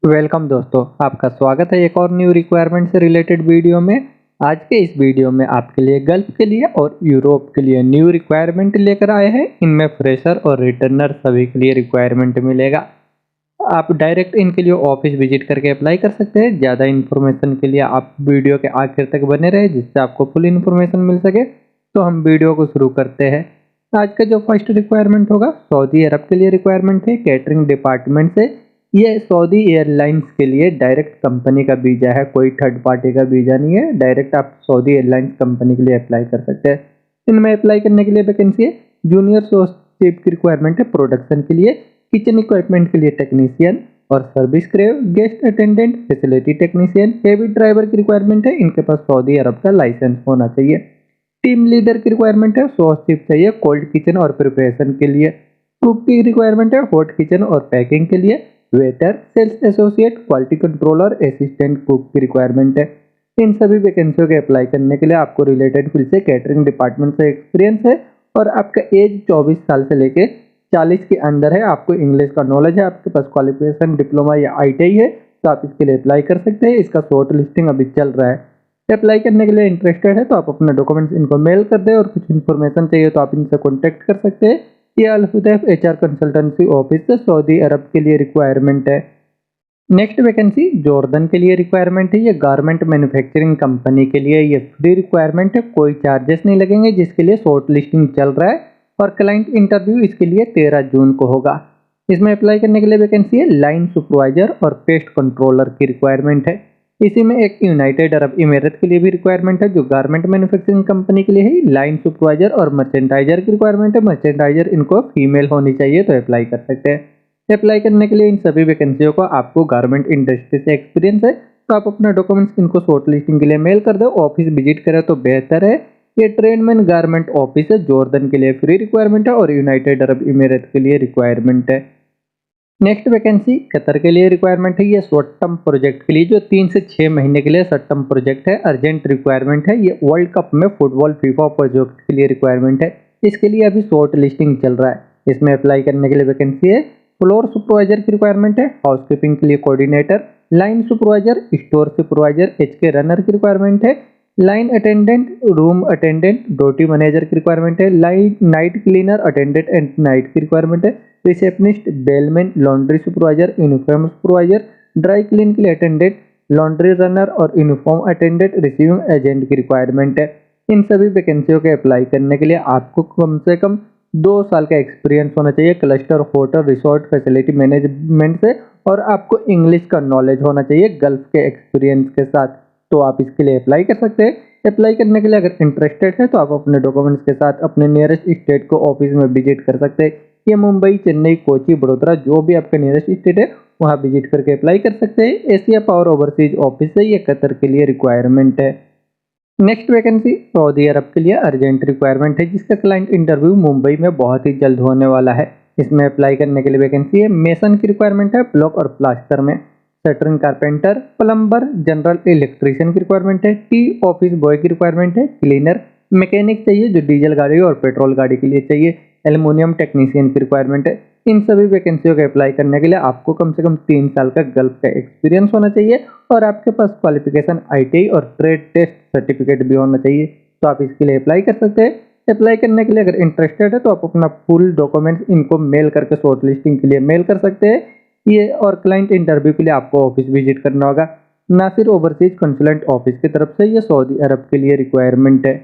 Welcome दोस्तों, आपका स्वागत है एक और न्यू रिक्वायरमेंट से रिलेटेड वीडियो में। आज के इस वीडियो में आपके लिए गल्फ के लिए और यूरोप के लिए न्यू रिक्वायरमेंट लेकर आए हैं। इनमें फ्रेशर और रिटर्नर सभी के लिए रिक्वायरमेंट मिलेगा। आप डायरेक्ट इनके लिए ऑफिस विजिट करके अप्लाई कर सकते हैं। ज़्यादा इन्फॉर्मेशन के लिए आप वीडियो के आखिर तक बने रहे, जिससे आपको फुल इन्फॉर्मेशन मिल सके। तो हम वीडियो को शुरू करते हैं। आज का जो फर्स्ट रिक्वायरमेंट होगा सऊदी अरब के लिए रिक्वायरमेंट है, कैटरिंग डिपार्टमेंट से। ये सऊदी एयरलाइंस के लिए डायरेक्ट कंपनी का वीजा है, कोई थर्ड पार्टी का वीजा नहीं है। डायरेक्ट आप सऊदी एयरलाइंस कंपनी के लिए अप्लाई कर सकते हैं। इनमें अप्लाई करने के लिए वैकेंसी है, जूनियर सोर्स की रिक्वायरमेंट है प्रोडक्शन के लिए, किचन इक्विपमेंट के लिए टेक्नीशियन और service crave, guest attendant, facility technician, heavy driver की रिक्वायरमेंट है। इनके पास सऊदी अरब का लाइसेंस होना चाहिए। टीम लीडर की रिक्वायरमेंट है, सोर्सशिप चाहिए कोल्ड किचन और प्रिपरेशन के लिए। कुक की रिक्वायरमेंट है, हॉट किचन और पैकिंग के लिए। Waiter, sales associate, quality controller, assistant cook की रिक्वायरमेंट है। इन सभी वैकेंसियों के अप्लाई करने के लिए आपको रिलेटेड फील्ड से कैटरिंग डिपार्टमेंट से एक्सपीरियंस है और आपका एज 24 साल से लेके 40 के अंदर है। आपको इंग्लिश का नॉलेज है, आपके पास क्वालिफिकेशन डिप्लोमा या आईटीआई है, तो आप इसके लिए अप्लाई कर सकते हैं। इसका शॉर्ट लिस्टिंग अभी चल रहा है। अप्लाई करने के लिए इंटरेस्टेड है तो आप अपने डॉक्यूमेंट्स इनको मेल कर दें और कुछ इन्फॉर्मेशन चाहिए तो आप इनसे कॉन्टैक्ट कर सकते हैं। ये अल हुदैफ एचआर कंसल्टेंसी ऑफिस से सऊदी अरब के लिए रिक्वायरमेंट है। नेक्स्ट वैकेंसी जॉर्डन के लिए रिक्वायरमेंट है। ये गारमेंट मैन्युफैक्चरिंग कंपनी के लिए ये फ्री रिक्वायरमेंट है, कोई चार्जेस नहीं लगेंगे, जिसके लिए शॉर्ट लिस्टिंग चल रहा है और क्लाइंट इंटरव्यू इसके लिए 13 जून को होगा। इसमें अप्लाई करने के लिए वैकेंसी है, लाइन सुपरवाइजर और पेस्ट कंट्रोलर की रिक्वायरमेंट है। इसी में एक यूनाइटेड अरब इमिरेट के लिए भी रिक्वायरमेंट है, जो गारमेंट मैन्युफैक्चरिंग कंपनी के लिए है। लाइन सुपरवाइजर और मर्चेंडाइजर की रिक्वायरमेंट है। मर्चेंडाइजर इनको फीमेल होनी चाहिए तो अप्लाई कर सकते हैं। अप्लाई करने के लिए इन सभी वैकेंसियों को आपको गारमेंट इंडस्ट्री से एक्सपीरियंस है तो आप अपना डॉक्यूमेंट्स इनको शॉर्ट लिस्टिंग के लिए मेल कर दो। ऑफिस विजिट करें तो बेहतर है। ये ट्रेडमैन गारमेंट ऑफिस है, जॉर्डन के लिए फ्री रिक्वायरमेंट है और यूनाइटेड अरब इमिरेट के लिए रिक्वायरमेंट है। नेक्स्ट वैकेंसी कतर के लिए रिक्वायरमेंट है। ये शॉर्ट टर्म प्रोजेक्ट के लिए, जो 3 से 6 महीने के लिए शॉर्ट टर्म प्रोजेक्ट है, अर्जेंट रिक्वायरमेंट है। ये वर्ल्ड कप में फुटबॉल फीफा प्रोजेक्ट के लिए रिक्वायरमेंट है। इसके लिए अभी शॉर्ट लिस्टिंग चल रहा है। इसमें अप्लाई करने के लिए वैकेंसी है, फ्लोर सुपरवाइजर की रिक्वायरमेंट है, हाउसकीपिंग के लिए coordinator, line supervisor, store supervisor, HK runner की रिक्वायरमेंट है, line attendant, room attendant, duty manager की रिक्वायरमेंट है, line night cleaner attendant and night की रिक्वायरमेंट है, receptionist, bellman, laundry supervisor, uniform supervisor, dry clean के लिए अटेंडेंट, लॉन्ड्री रनर और uniform attendant, receiving agent की रिक्वायरमेंट है। इन सभी वैकेंसियों के अप्लाई करने के लिए आपको कम से कम 2 साल का एक्सपीरियंस होना चाहिए cluster hotel resort facility management से, और आपको इंग्लिश का नॉलेज होना चाहिए गल्फ के एक्सपीरियंस के साथ। तो आप इसके लिए अप्लाई कर सकते हैं। अप्लाई करने के लिए अगर इंटरेस्टेड है तो आप अपने डॉक्यूमेंट्स के साथ अपने नियरेस्ट स्टेट को ऑफिस में विजिट कर सकते हैं। ये मुंबई, चेन्नई, कोची, बड़ोदरा, जो भी आपका नियरेस्ट स्टेट है वहाँ विजिट करके अप्लाई कर सकते हैं। एशिया पावर ओवरसीज ऑफिस से ये कतर के लिए रिक्वायरमेंट है। नेक्स्ट वैकेंसी सऊदी अरब के लिए अर्जेंट रिक्वायरमेंट है, जिसका क्लाइंट इंटरव्यू मुंबई में बहुत ही जल्द होने वाला है। इसमें अप्लाई करने के लिए वैकेंसी है, मेसन की रिक्वायरमेंट है, ब्लॉक और प्लास्टर में, shuttering carpenter, plumber, general electrician की रिक्वायरमेंट है, टी ऑफिस बॉय की रिक्वायरमेंट है, क्लीनर, मैकेनिक चाहिए जो डीजल गाड़ी और पेट्रोल गाड़ी के लिए चाहिए, एल्युमिनियम टेक्नीशियन की रिक्वायरमेंट है। इन सभी वैकेंसियों के अप्लाई करने के लिए आपको कम से कम 3 साल का गल्फ का एक्सपीरियंस होना चाहिए और आपके पास क्वालिफिकेशन आईटीआई और ट्रेड टेस्ट सर्टिफिकेट भी होना चाहिए। तो आप इसके लिए अप्लाई कर सकते हैं। अप्लाई करने के लिए अगर इंटरेस्टेड है तो आप अपना फुल डॉक्यूमेंट्स इनको मेल करके शॉर्ट लिस्टिंग के लिए मेल कर सकते हैं। ये और क्लाइंट इंटरव्यू के लिए आपको ऑफिस विजिट करना होगा, नासिर ओवरसीज कंसुलेंट ऑफिस की तरफ से। ये सऊदी अरब के लिए रिक्वायरमेंट है।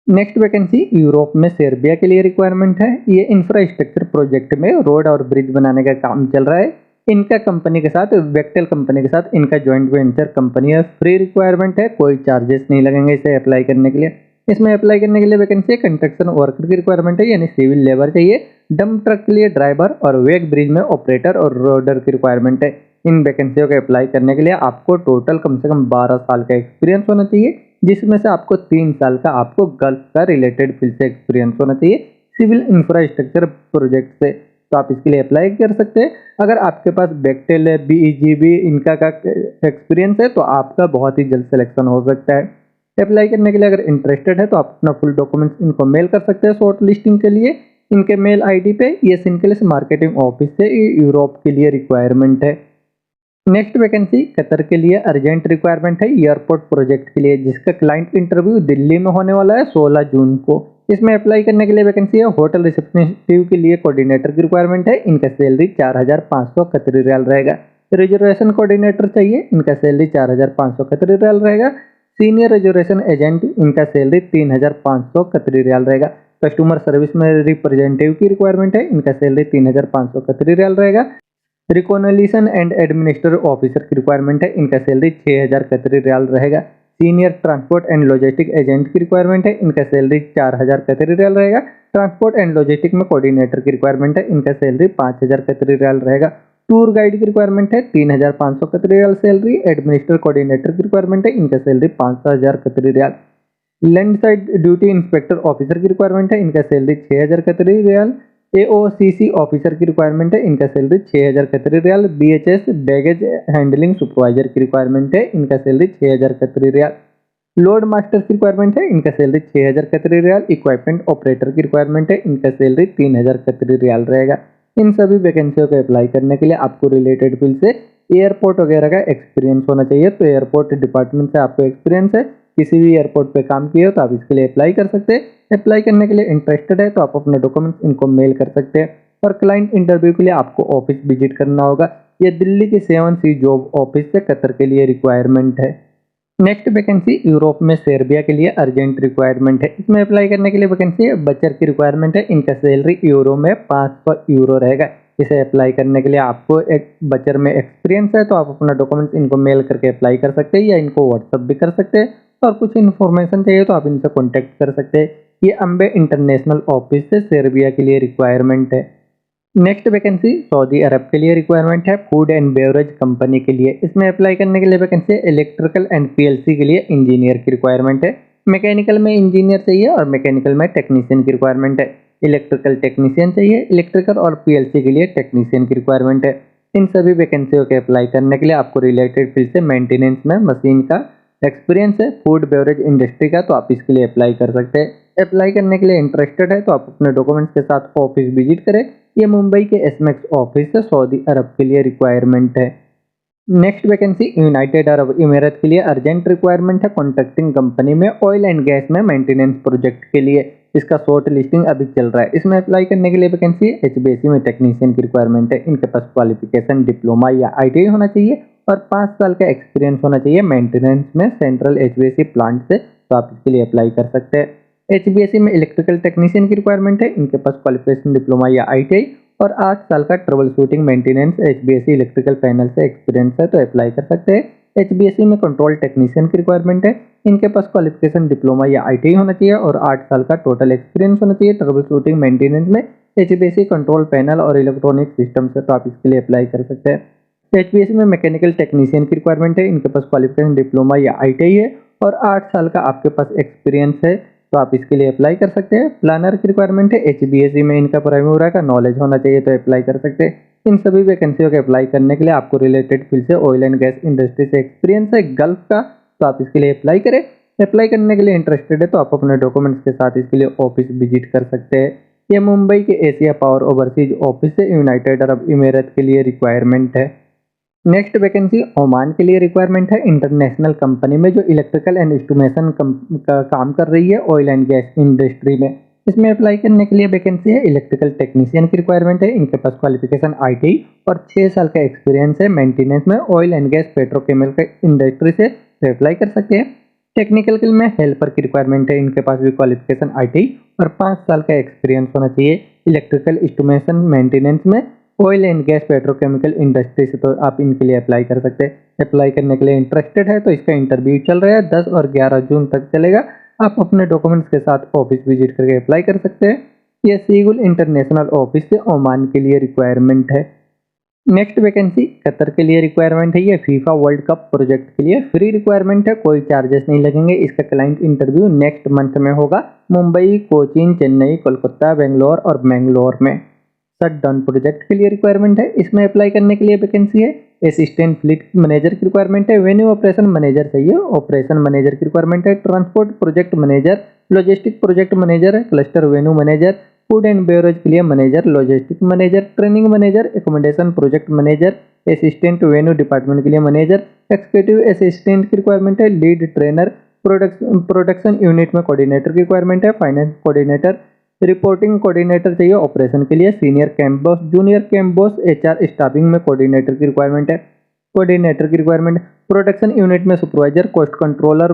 नेक्स्ट वैकेंसी यूरोप में सर्बिया के लिए रिक्वायरमेंट है। ये इंफ्रास्ट्रक्चर प्रोजेक्ट में रोड और ब्रिज बनाने का काम चल रहा है। इनका कंपनी के साथ, वेक्टेल कंपनी के साथ इनका जॉइंट वेंचर कंपनी है। फ्री रिक्वायरमेंट है, कोई चार्जेस नहीं लगेंगे इसे अप्लाई करने के लिए। इसमें अप्लाई करने के लिए वैकेंसी है, कंस्ट्रक्शन वर्कर की रिक्वायरमेंट है, यानी सिविल लेबर चाहिए, डंप ट्रक के लिए ड्राइवर और वेग ब्रिज में ऑपरेटर और रोडर की रिक्वायरमेंट है। इन वैकेंसियों के अप्लाई करने के लिए आपको टोटल कम से कम 12 साल का एक्सपीरियंस होना चाहिए, जिसमें से आपको 3 साल का आपको गल्फ का रिलेटेड फील्ड से एक्सपीरियंस होना चाहिए सिविल इंफ्रास्ट्रक्चर प्रोजेक्ट से। तो आप इसके लिए अप्लाई कर सकते हैं। अगर आपके पास बेक्टेल है, बीईजीबी इनका का एक्सपीरियंस है तो आपका बहुत ही जल्द सिलेक्शन हो सकता है। अप्लाई करने के लिए अगर इंटरेस्टेड है तो आप अपना फुल डॉक्यूमेंट्स इनको मेल कर सकते हैं शॉर्ट लिस्टिंग के लिए। इनके मेल आईडी पे ये सिंकलेस मार्केटिंग ऑफिस से यूरोप के लिए रिक्वायरमेंट है। नेक्स्ट वैकेंसी कतर के लिए अर्जेंट रिक्वायरमेंट है एयरपोर्ट प्रोजेक्ट के लिए, जिसका क्लाइंट इंटरव्यू दिल्ली में होने वाला है 16 जून को। इसमें अप्लाई करने के लिए वैकेंसी है होटल रिसेप्शनिस्ट के लिए कोऑर्डिनेटर की रिक्वायरमेंट है। इनका सैलरी 4,500 कतरी रियाल रहेगा। रिजर्वेशन कोऑर्डिनेटर चाहिए, इनका सैलरी 4,500 कतरी रियाल रहेगा। सीनियर रिजर्वेशन एजेंट, इनका सैलरी 3,500 कतरी रियाल रहेगा। कस्टमर सर्विस में रिप्रेजेंटेटिव की रिक्वायरमेंट है, इनका सैलरी 3,500 कतरी रियाल रहेगा। रिकॉग्निशन एंड एडमिनिस्ट्रेटिव ऑफिसर की रिक्वायरमेंट है, इनका सैलरी 6,000 कतरी रियाल रहेगा। Senior transport and logistic agent की रिक्वायरमेंट है, इनका सैलरी 4,000 कतरी रियाल रहेगा। ट्रांसपोर्ट एंड लॉजिस्टिक में कोऑर्डिनेटर की रिक्वायरमेंट है, इनका सैलरी 5,000 कतरी रियाल रहेगा। टूर गाइड की रिक्वायरमेंट है, 3,500 Qatari riyal salary. Administrative coordinator की रिक्वायरमेंट है, इनका salary 5,000 Qatari riyal. Land side duty inspector officer की रिक्वायरमेंट है, इनका salary 6,000 Qatari riyal. AOCC officer की रिक्वायरमेंट है, इनका salary 6,000 Qatari riyal. BHS baggage handling supervisor की रिक्वायरमेंट है, इनका salary 6,000 Qatari riyal. Load master की रिक्वायरमेंट है, इनका salary 6,000 Qatari riyal. Equipment operator की रिक्वायरमेंट है, इनका सैलरी 3,000 कतरी रियाल रहेगा। इन सभी वैकेंसियों को अप्लाई करने के लिए आपको रिलेटेड फील्ड से एयरपोर्ट वगैरह का एक्सपीरियंस होना चाहिए। तो एयरपोर्ट डिपार्टमेंट से आपको एक्सपीरियंस है, किसी भी एयरपोर्ट पे काम किए हो तो आप इसके लिए अप्लाई कर सकते हैं। अप्लाई करने के लिए इंटरेस्टेड है तो आप अपने डॉक्यूमेंट्स इनको मेल कर सकते हैं। और क्लाइंट इंटरव्यू के लिए आपको ऑफिस विजिट करना होगा। ये दिल्ली की 7C जॉब ऑफिस से कतर के लिए रिक्वायरमेंट है। नेक्स्ट वैकेंसी यूरोप में सर्बिया के लिए अर्जेंट रिक्वायरमेंट है। इसमें अप्लाई करने के लिए वैकेंसी बचर की रिक्वायरमेंट है, इनका सैलरी यूरो में 500 यूरो रहेगा। इसे अप्लाई करने के लिए आपको एक बचर में एक्सपीरियंस है तो आप अपना डॉक्यूमेंट्स इनको मेल करके अप्लाई कर सकते हैं या इनको व्हाट्सअप भी कर सकते हैं। और कुछ इन्फॉर्मेशन चाहिए तो आप इनसे कॉन्टेक्ट कर सकते हैं। ये अम्बे इंटरनेशनल ऑफिस से सर्बिया के लिए रिक्वायरमेंट है। नेक्स्ट वैकेंसी सऊदी अरब के लिए रिक्वायरमेंट है फूड एंड बेवरेज कंपनी के लिए। इसमें अप्लाई करने के लिए वैकेंसी इलेक्ट्रिकल एंड पीएलसी के लिए इंजीनियर की रिक्वायरमेंट है। मैकेनिकल में इंजीनियर चाहिए और मैकेनिकल में टेक्नीशियन की रिक्वायरमेंट है। इलेक्ट्रिकल टेक्नीशियन चाहिए, इलेक्ट्रिकल और पीएलसी के लिए टेक्नीशियन की रिक्वायरमेंट है। इन सभी वैकेंसियों के अप्लाई करने के लिए आपको रिलेटेड फील्ड से मेंटेनेंस में मशीन का एक्सपीरियंस है, फूड बेवरेज इंडस्ट्री का, तो आप इसके लिए अप्लाई कर सकते हैं। अप्लाई करने के लिए इंटरेस्टेड है तो आप अपने डॉक्यूमेंट्स के साथ ऑफिस विजिट करें। ये मुंबई के एसमेक्स ऑफिस से सऊदी अरब के लिए रिक्वायरमेंट है। Next vacancy United Arab emirate के लिए अर्जेंट रिक्वायरमेंट है कॉन्ट्रैक्टिंग कंपनी में ऑयल एंड गैस में मेंटेनेंस प्रोजेक्ट के लिए। इसका शॉर्ट लिस्टिंग अभी चल रहा है। इसमें अप्लाई करने के लिए वैकेंसी एचबीएसी में टेक्नीशियन की रिक्वायरमेंट है। इनके पास क्वालिफिकेशन डिप्लोमा या आईटीआई होना चाहिए और 5 साल का एक्सपीरियंस होना चाहिए मेंटेनेंस में सेंट्रल एचबीएसी प्लांट से, तो आप इसके लिए अप्लाई कर सकते हैं। एचबीएसी में इलेक्ट्रिकल टेक्नीशियन की रिक्वायरमेंट है। इनके पास क्वालिफिकेशन डिप्लोमा या आईटीआई और 8 साल का ट्रबल शूटिंग मेंटेनेंस एचबीएसी इलेक्ट्रिकल पैनल से एक्सपीरियंस है, तो अप्लाई कर सकते हैं। एचबीएसी में कंट्रोल टेक्नीशियन की रिक्वायरमेंट है। इनके पास क्वालिफिकेशन डिप्लोमा या आईटीआई होना चाहिए और 8 साल का टोटल एक्सपीरियंस होना चाहिए ट्रबल शूटिंग मेंटेनेंस में एचबीएसी कंट्रोल पैनल और इलेक्ट्रॉनिक सिस्टम से, तो आप इसके लिए अप्लाई कर सकते हैं। एचबीएसी में मैकेनिकल टेक्नीशियन की रिक्वायरमेंट है। इनके पास क्वालिफिकेशन डिप्लोमा या आईटीआई है और 8 साल का आपके पास एक्सपीरियंस है, तो आप इसके लिए अप्लाई कर सकते हैं। प्लानर की रिक्वायरमेंट है। एचबीएसी में इनका प्राइमरी का नॉलेज होना चाहिए, तो अप्लाई कर सकते हैं। इन सभी वैकेंसियों के अप्लाई करने के लिए आपको रिलेटेड फील्ड से ऑयल एंड गैस इंडस्ट्री से एक्सपीरियंस है गल्फ का, तो आप इसके लिए अप्लाई करें। अप्लाई करने के लिए इंटरेस्टेड है तो आप अपने डॉक्यूमेंट्स के साथ इसके लिए ऑफिस विजिट कर सकते हैं। ये मुंबई के एशिया पावर ओवरसीज ऑफिस से यूनाइटेड अरब इमिरेट के लिए रिक्वायरमेंट है। नेक्स्ट वैकेंसी ओमान के लिए रिक्वायरमेंट है इंटरनेशनल कंपनी में जो इलेक्ट्रिकल एंड इंस्ट्रूमेशन का काम कर रही है ऑयल एंड गैस इंडस्ट्री में। इसमें अप्लाई करने के लिए वैकेंसी है इलेक्ट्रिकल टेक्नीशियन की रिक्वायरमेंट है। इनके पास क्वालिफिकेशन आईटीआई और 6 साल का एक्सपीरियंस है मेंटेनेंस में oil and gas petrochemical industry से, तो अप्लाई कर सकते हैं। टेक्निकल में हेल्पर की रिक्वायरमेंट है। इनके पास भी क्वालिफिकेशन आईटीआई और 5 साल का एक्सपीरियंस होना चाहिए इलेक्ट्रिकल इंस्ट्रूमेशन मेंटेनेंस में oil and gas petrochemical industry से, तो आप इनके लिए अप्लाई कर सकते हैं। अप्लाई करने के लिए इंटरेस्टेड है तो इसका इंटरव्यू चल रहा है 10 और 11 जून तक चलेगा। आप अपने डॉक्यूमेंट्स के साथ ऑफिस विजिट करके अप्लाई कर सकते हैं। यह सीगुल इंटरनेशनल ऑफिस से ओमान के लिए रिक्वायरमेंट है। नेक्स्ट वैकेंसी कतर के लिए रिक्वायरमेंट है। ये फीफा वर्ल्ड कप प्रोजेक्ट के लिए फ्री रिक्वायरमेंट है, कोई चार्जेस नहीं लगेंगे। इसका क्लाइंट इंटरव्यू नेक्स्ट मंथ में होगा मुंबई, कोचीन, चेन्नई, कोलकाता, बेंगलोर और मैंगलोर में। शट डाउन प्रोजेक्ट के लिए रिक्वायरमेंट है। इसमें अप्लाई करने के लिए वैकेंसी है असिस्टेंट फ्लीट मैनेजर की रिक्वायरमेंट है। वेन्यू ऑपरेशन मैनेजर चाहिए, ऑपरेशन मैनेजर की रिक्वायरमेंट है। Transport project manager, logistic project manager, cluster venue manager, food and beverage के लिए manager, logistic manager, training manager, accommodation project manager, assistant venue department के लिए manager, executive assistant की requirement है, lead trainer, production unit में coordinator की requirement है, finance coordinator, reporting coordinator चाहिए ऑपरेशन के लिए, senior camp boss, junior camp boss, HR staffing में कोऑर्डिनेटर की रिक्वायरमेंट है, कोऑर्डिनेटर की रिक्वायरमेंट, प्रोडक्शन यूनिट में supervisor, cost controller,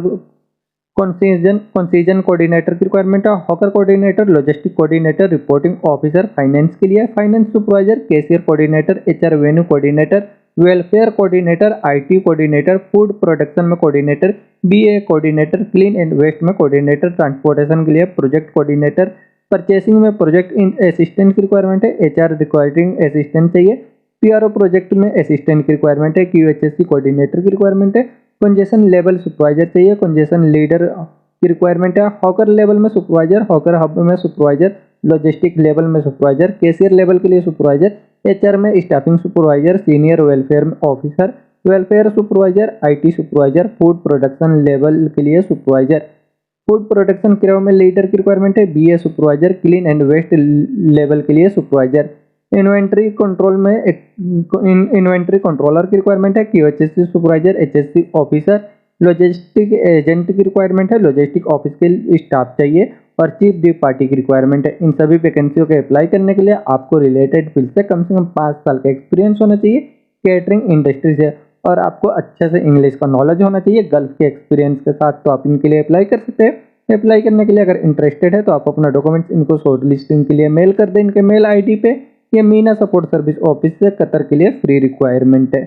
concession coordinator की रिक्वायरमेंट है, hawker coordinator, logistic coordinator, reporting officer finance के लिए, finance supervisor, cashier coordinator, HR venue coordinator, welfare coordinator, IT coordinator, food production में coordinator, BA coordinator, clean and waste में coordinator, transportation के लिए project coordinator, purchasing में project assistant की requirement है, HR requiring assistant चाहिए, पीआरओ प्रोजेक्ट में assistant की रिक्वायरमेंट है, क्यूएचएससी कोऑर्डिनेटर की रिक्वायरमेंट है, कंजेशन लेवल सुपरवाइजर चाहिए, कंजेशन लीडर की रिक्वायरमेंट है, हॉकर लेवल में सुपरवाइजर, हॉकर हब में सुपरवाइजर, लॉजिस्टिक लेवल में सुपरवाइजर, कैशियर लेवल के लिए सुपरवाइजर, एचआर में staffing supervisor, senior welfare officer, welfare supervisor, IT supervisor, food production level के लिए सुपरवाइजर, फूड प्रोडक्शन क्रिया में लीडर की रिक्वायरमेंट है, BA supervisor, clean and waste level के लिए सुपरवाइजर, इन्वेंट्री कंट्रोल में इन्वेंट्री कंट्रोलर की रिक्वायरमेंट है, QHSC supervisor, HSC officer, logistic agent की रिक्वायरमेंट है, लॉजिस्टिक ऑफिस के स्टाफ चाहिए और चीफ दी पार्टी की रिक्वायरमेंट है। इन सभी वैकेंसियों के अप्लाई करने के लिए आपको रिलेटेड फील्ड से कम 5 साल का एक्सपीरियंस होना चाहिए कैटरिंग इंडस्ट्री से, और आपको अच्छे से इंग्लिश का नॉलेज होना चाहिए गल्फ के एक्सपीरियंस के साथ। तो आप इनके लिए अप्लाई कर सकते हैं। अप्लाई करने के लिए अगर इंटरेस्टेड है तो आप अपना डॉक्यूमेंट्स इनको शॉर्ट लिस्टिंग के लिए मेल कर दें इनके मेल आईडी पे। ये मीना सपोर्ट सर्विस ऑफिस से कतर के लिए फ्री रिक्वायरमेंट है।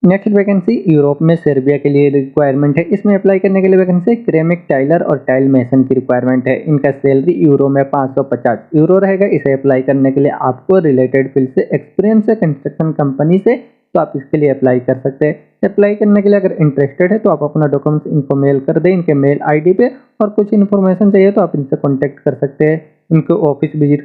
नेक्स्ट वैकेंसी यूरोप में सर्बिया के लिए रिक्वायरमेंट है। इसमें अप्लाई करने के लिए वैकेंसी क्रेमिक टाइलर और टाइल मेसन की रिक्वायरमेंट है। इनका सैलरी यूरो में 550 यूरो रहेगा। इसे अप्लाई करने के लिए आपको रिलेटेड फील्ड से एक्सपीरियंस है कंस्ट्रक्शन कंपनी से, तो आप इसके लिए अप्लाई कर सकते हैं। अप्लाई करने के लिए अगर इंटरेस्टेड है तो आप अपना डॉक्यूमेंट्स इनको मेल कर दें इनके मेल आईडी पे, और कुछ इन्फॉर्मेशन चाहिए तो आप इनसे कॉन्टेक्ट कर सकते हैं। इनको ऑफिस विजिट